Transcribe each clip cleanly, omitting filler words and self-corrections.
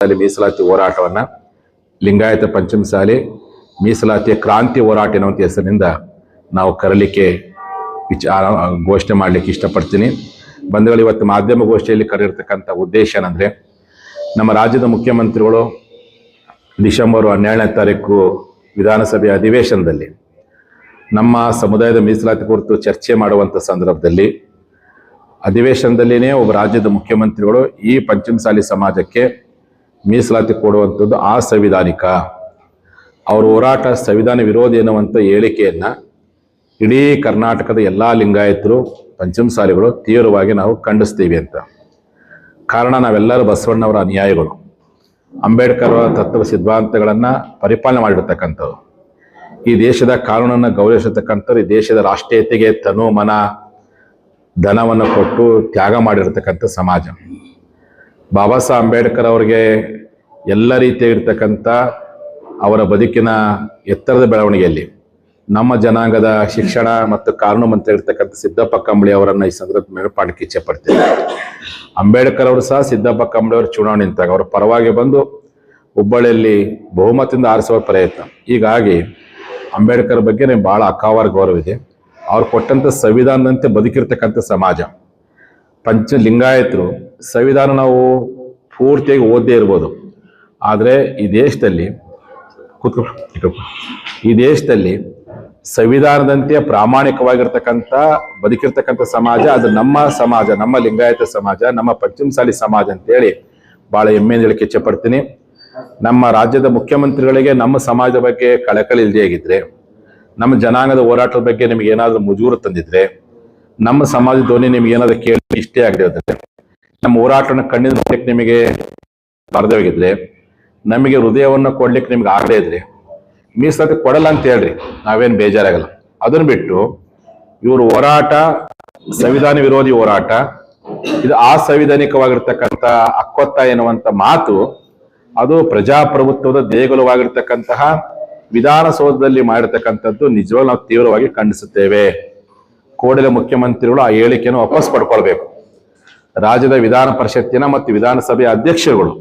ಪಂಚಮಸಾಲಿ ಮೀಸಲಾತಿ ಹೋರಾಟವನ್ನ ಲಿಂಗಾಯತ ಪಂಚಮಸಾಲಿ ಮೀಸಲಾತಿಯ ಕ್ರಾಂತಿ ಹೋರಾಟ ಎನ್ನುವಂಥ ಹೆಸರಿನಿಂದ ನಾವು ಕರಲಿಕ್ಕೆ ಘೋಷಣೆ ಮಾಡಲಿಕ್ಕೆ ಇಷ್ಟಪಡ್ತೀನಿ. ಬಂಧುಗಳು, ಇವತ್ತು ಮಾಧ್ಯಮ ಗೋಷ್ಠಿಯಲ್ಲಿ ಕರೆದಿರ್ತಕ್ಕಂಥ ಉದ್ದೇಶ ಏನಂದ್ರೆ, ನಮ್ಮ ರಾಜ್ಯದ ಮುಖ್ಯಮಂತ್ರಿಗಳು ಡಿಸೆಂಬರ್ 12ನೇ ತಾರೀಕು ವಿಧಾನಸಭೆಯ ಅಧಿವೇಶನದಲ್ಲಿ ನಮ್ಮ ಸಮುದಾಯದ ಮೀಸಲಾತಿ ಕುರಿತು ಚರ್ಚೆ ಮಾಡುವಂಥ ಸಂದರ್ಭದಲ್ಲಿ ಅಧಿವೇಶನದಲ್ಲಿನೇ ಒಬ್ಬ ರಾಜ್ಯದ ಮುಖ್ಯಮಂತ್ರಿಗಳು ಈ ಪಂಚಮಸಾಲಿ ಸಮಾಜಕ್ಕೆ ಮೀಸಲಾತಿ ಕೊಡುವಂಥದ್ದು ಅಸಂವಿಧಾನಿಕ, ಅವರ ಹೋರಾಟ ಸಂವಿಧಾನ ವಿರೋಧಿ ಎನ್ನುವಂಥ ಹೇಳಿಕೆಯನ್ನ ಇಡೀ ಕರ್ನಾಟಕದ ಎಲ್ಲಾ ಲಿಂಗಾಯತರು ಪಂಚಮಸಾಲಿಗಳು ತೀವ್ರವಾಗಿ ನಾವು ಖಂಡಿಸ್ತೀವಿ ಅಂತ. ಕಾರಣ, ನಾವೆಲ್ಲರೂ ಬಸವಣ್ಣವರ ಅನುಯಾಯಿಗಳು, ಅಂಬೇಡ್ಕರ್ ಅವರ ತತ್ವ ಸಿದ್ಧಾಂತಗಳನ್ನ ಪರಿಪಾಲನೆ ಮಾಡಿರ್ತಕ್ಕಂಥವ್ರು, ಈ ದೇಶದ ಕಾನೂನನ್ನು ಗೌರವಿಸತಕ್ಕಂಥವ್ರು, ಈ ದೇಶದ ರಾಷ್ಟ್ರೀಯತೆಗೆ ತನು ಮನ ಧನವನ್ನು ಕೊಟ್ಟು ತ್ಯಾಗ ಮಾಡಿರ್ತಕ್ಕಂಥ ಸಮಾಜ. ಬಾಬಾ ಸಾಹೇಬ್ ಅಂಬೇಡ್ಕರ್ ಅವರಿಗೆ ಎಲ್ಲ ರೀತಿಯಾಗಿರ್ತಕ್ಕಂಥ ಅವರ ಬದುಕಿನ ಎತ್ತರದ ಬೆಳವಣಿಗೆಯಲ್ಲಿ ನಮ್ಮ ಜನಾಂಗದ ಶಿಕ್ಷಣ ಮತ್ತು ಕಾನೂನು ಮಂತ್ರಿ ಇರ್ತಕ್ಕಂಥ ಸಿದ್ದಪ್ಪ ಕಂಬಳಿ ಅವರನ್ನ ಈ ಸಂದರ್ಭ ನೆನಪಾಡಕ್ಕೆ ಇಚ್ಛೆ ಪಡ್ತೇನೆ. ಅಂಬೇಡ್ಕರ್ ಅವರು ಸಹ ಸಿದ್ದಪ್ಪ ಕಂಬಳಿ ಅವರು ಚುನಾವಣೆ ನಿಂತಾಗ ಅವರ ಪರವಾಗಿ ಬಂದು ಹುಬ್ಬಳ್ಳಿಯಲ್ಲಿ ಬಹುಮತದಿಂದ ಆರಿಸುವ ಪ್ರಯತ್ನ. ಹೀಗಾಗಿ ಅಂಬೇಡ್ಕರ್ ಬಗ್ಗೆ ನಿಮ್ಗೆ ಬಹಳ ಅಕಾವಾರ ಗೌರವ ಇದೆ. ಅವ್ರು ಕೊಟ್ಟಂತ ಸಂವಿಧಾನದಂತೆ ಬದುಕಿರ್ತಕ್ಕಂಥ ಸಮಾಜ. ಲಿಂಗಾಯತರು ಸಂವಿಧಾನ ನಾವು ಪೂರ್ತಿಯಾಗಿ ಓದದೇ ಇರ್ಬೋದು, ಆದರೆ ಈ ದೇಶದಲ್ಲಿ ಸಂವಿಧಾನದಂತೆ ಪ್ರಾಮಾಣಿಕವಾಗಿರ್ತಕ್ಕಂಥ ಬದುಕಿರ್ತಕ್ಕಂಥ ಸಮಾಜ ಅದು ನಮ್ಮ ಸಮಾಜ, ನಮ್ಮ ಲಿಂಗಾಯತ ಸಮಾಜ, ನಮ್ಮ ಪಂಚಮಸಾಲಿ ಸಮಾಜ ಅಂತೇಳಿ ಬಹಳ ಹೆಮ್ಮೆಯಿಂದ ಹೇಳಿಕೆ ಇಚ್ಛೆ ಪಡ್ತೀನಿ. ನಮ್ಮ ರಾಜ್ಯದ ಮುಖ್ಯಮಂತ್ರಿಗಳಿಗೆ ನಮ್ಮ ಸಮಾಜದ ಬಗ್ಗೆ ಕಳಕಳಿ ಇಲ್ಲದೆ ಆಗಿದ್ರೆ, ನಮ್ಮ ಜನಾಂಗದ ಹೋರಾಟದ ಬಗ್ಗೆ ನಿಮ್ಗೆ ಏನಾದ್ರೂ ಮುಜುಗರ ತಂದಿದ್ರೆ, ನಮ್ಮ ಸಮಾಜ ಧ್ವನಿ ನಿಮ್ಗೆ ಏನಾದ್ರೂ ಕೇಳಿ ಇಷ್ಟೇ ಆಗದೆ, ನಮ್ಮ ಹೋರಾಟನ ಕಣ್ಣಿನ ನೋಡ್ಲಿಕ್ಕೆ ನಿಮಗೆ ಬರದೇ ಹೋಗಿದ್ರೆ, ನಮಗೆ ಹೃದಯವನ್ನು ಕೊಡ್ಲಿಕ್ಕೆ ನಿಮ್ಗೆ ಆಗದೇ ಇದ್ರೆ ಮೀಸಲಾತಿ ಕೊಡಲ್ಲ ಅಂತ ಹೇಳ್ರಿ, ನಾವೇನು ಬೇಜಾರಾಗಲ್ಲ. ಅದನ್ನ ಬಿಟ್ಟು ಇವರು ಹೋರಾಟ ಸಂವಿಧಾನ ವಿರೋಧಿ ಹೋರಾಟ, ಇದು ಅಸಂವಿಧಾನಿಕವಾಗಿರ್ತಕ್ಕಂಥ ಹಕ್ಕೊತ್ತಾಯ ಎನ್ನುವಂಥ ಮಾತು, ಅದು ಪ್ರಜಾಪ್ರಭುತ್ವದ ದೇಗುಲವಾಗಿರ್ತಕ್ಕಂತಹ ವಿಧಾನಸೌಧದಲ್ಲಿ ಮಾಡಿರ್ತಕ್ಕಂಥದ್ದು ನಿಜವಾಗ್ಲೂ ನಾವು ತೀವ್ರವಾಗಿ ಖಂಡಿಸುತ್ತೇವೆ. ಕೂಡಲೇ ಮುಖ್ಯಮಂತ್ರಿಗಳು ಆ ಹೇಳಿಕೆಯನ್ನು ವಾಪಸ್ ಪಡ್ಕೊಳ್ಬೇಕು. ರಾಜ್ಯದ ವಿಧಾನ ಪರಿಷತ್ತಿನ ಮತ್ತು ವಿಧಾನಸಭೆಯ ಅಧ್ಯಕ್ಷರುಗಳು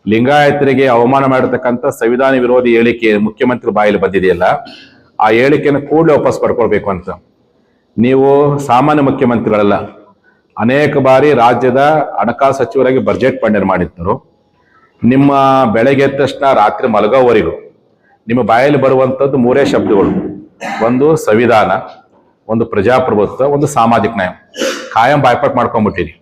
ಲಿಂಗಾಯತರಿಗೆ ಅವಮಾನ ಮಾಡಿರ್ತಕ್ಕಂಥ ಸಂವಿಧಾನ ವಿರೋಧಿ ಹೇಳಿಕೆ ಮುಖ್ಯಮಂತ್ರಿ ಬಾಯಲ್ಲಿ ಬಂದಿದೆಯಲ್ಲ, ಆ ಹೇಳಿಕೆಯನ್ನು ಕೂಡಲೇ ವಾಪಸ್ ಪಡ್ಕೊಳ್ಬೇಕು ಅಂತ. ನೀವು ಸಾಮಾನ್ಯ ಮುಖ್ಯಮಂತ್ರಿಗಳಲ್ಲ, ಅನೇಕ ಬಾರಿ ರಾಜ್ಯದ ಹಣಕಾಸು ಸಚಿವರಾಗಿ ಬಜೆಟ್ ಮಂಡನೆ ಮಾಡಿದ್ದರು. ನಿಮ್ಮ ಬೆಳಗ್ಗೆ ಎದ್ದ ತಕ್ಷಣ ರಾತ್ರಿ ಮಲಗೋವರೆಗೂ ನಿಮ್ಮ ಬಾಯಲ್ಲಿ ಬರುವಂಥದ್ದು 3 ಶಬ್ದಗಳು: ಒಂದು ಸಂವಿಧಾನ, ಒಂದು ಪ್ರಜಾಪ್ರಭುತ್ವ, ಒಂದು ಸಾಮಾಜಿಕ ನ್ಯಾಯ. ಕಾಯಂ ಬಾಯ್ಪಾಟ್ ಮಾಡ್ಕೊಂಡ್ಬಿಟ್ಟಿರಿ.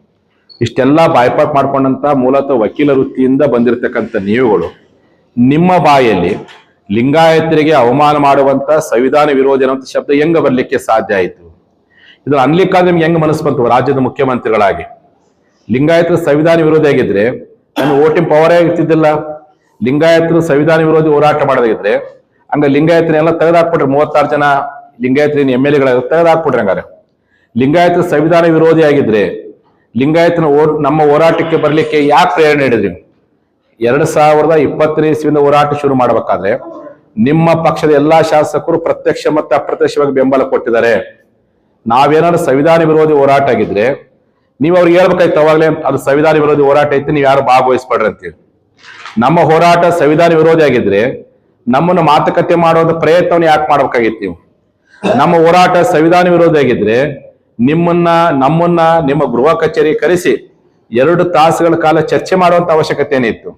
ಇಷ್ಟೆಲ್ಲ ಬಾಯ್ಪಾಟ್ ಮಾಡ್ಕೊಂಡಂತ ಮೂಲತಃ ವಕೀಲ ವೃತ್ತಿಯಿಂದ ಬಂದಿರತಕ್ಕಂಥ ನೀವುಗಳು ನಿಮ್ಮ ಬಾಯಲ್ಲಿ ಲಿಂಗಾಯತರಿಗೆ ಅವಮಾನ ಮಾಡುವಂತ ಸಂವಿಧಾನ ವಿರೋಧಿ ಅನ್ನುವಂಥ ಶಬ್ದ ಹೆಂಗ ಬರ್ಲಿಕ್ಕೆ ಸಾಧ್ಯ ಆಯಿತು? ಇದು ಅನ್ಲಿಕ್ಕಾದ್ರೆ ನಿಮ್ಗೆ ಹೆಂಗ್ ಮನಸ್ಸು ಬಂತು? ರಾಜ್ಯದ ಮುಖ್ಯಮಂತ್ರಿಗಳಾಗಿ ಲಿಂಗಾಯತರ ಸಂವಿಧಾನ ವಿರೋಧಿ ಆಗಿದ್ರೆ ನಾನು ವೋಟಿಂಗ್ ಪವರೇ ಇರ್ತಿದ್ದಿಲ್ಲ. ಲಿಂಗಾಯತರು ಸಂವಿಧಾನ ವಿರೋಧಿ ಹೋರಾಟ ಮಾಡೋದಾಗಿದ್ರೆ ಹಂಗ ಲಿಂಗಾಯತನೆಲ್ಲ ತೆಗೆದಾಕ್ಬಿಟ್ರೆ 36 ಜನ ಲಿಂಗಾಯತರಿನ MLA ತೆಗೆದಾಕ್ಬಿಟ್ರೆ. ಹಂಗಾರೆ ಲಿಂಗಾಯತ ಸಂವಿಧಾನ ವಿರೋಧಿ ಆಗಿದ್ರೆ ಲಿಂಗಾಯತನ ನಮ್ಮ ಹೋರಾಟಕ್ಕೆ ಬರ್ಲಿಕ್ಕೆ ಯಾಕೆ ಪ್ರೇರಣೆ ನೀಡಿದ್ರಿ? 2020ನೇ ಇಸ್ವಿಯಿಂದ ಹೋರಾಟ ಶುರು ಮಾಡ್ಬೇಕಾದ್ರೆ ನಿಮ್ಮ ಪಕ್ಷದ ಎಲ್ಲಾ ಶಾಸಕರು ಪ್ರತ್ಯಕ್ಷ ಮತ್ತು ಅಪ್ರತ್ಯಕ್ಷವಾಗಿ ಬೆಂಬಲ ಕೊಟ್ಟಿದ್ದಾರೆ. ನಾವೇನಾದ್ರು ಸಂವಿಧಾನ ವಿರೋಧಿ ಹೋರಾಟ ಆಗಿದ್ರೆ ನೀವು ಅವ್ರಿಗೆ ಹೇಳ್ಬೇಕಾಯ್ತು ಅವಾಗಲೇ, ಅದು ಸಂವಿಧಾನ ವಿರೋಧಿ ಹೋರಾಟ ಐತಿ, ನೀವು ಯಾರು ಭಾಗವಹಿಸ್ಬೇಡ್ರಿ ಅಂತೇಳಿ. ನಮ್ಮ ಹೋರಾಟ ಸಂವಿಧಾನ ವಿರೋಧಿ ಆಗಿದ್ರೆ ನಮ್ಮನ್ನು ಮಾತುಕತೆ ಮಾಡುವಂತ ಪ್ರಯತ್ನವನ್ನು ಯಾಕೆ ಮಾಡ್ಬೇಕಾಗಿತ್ತು ನೀವು? ನಮ್ಮ ಹೋರಾಟ ಸಂವಿಧಾನ ವಿರೋಧಿ ಆಗಿದ್ರೆ ನಮ್ಮನ್ನ ನಿಮ್ಮ ಗೃಹ ಕಚೇರಿ ಕರೆಸಿ 2 ತಾಸುಗಳ ಕಾಲ ಚರ್ಚೆ ಮಾಡುವಂತ ಅವಶ್ಯಕತೆ ಏನಿತ್ತು?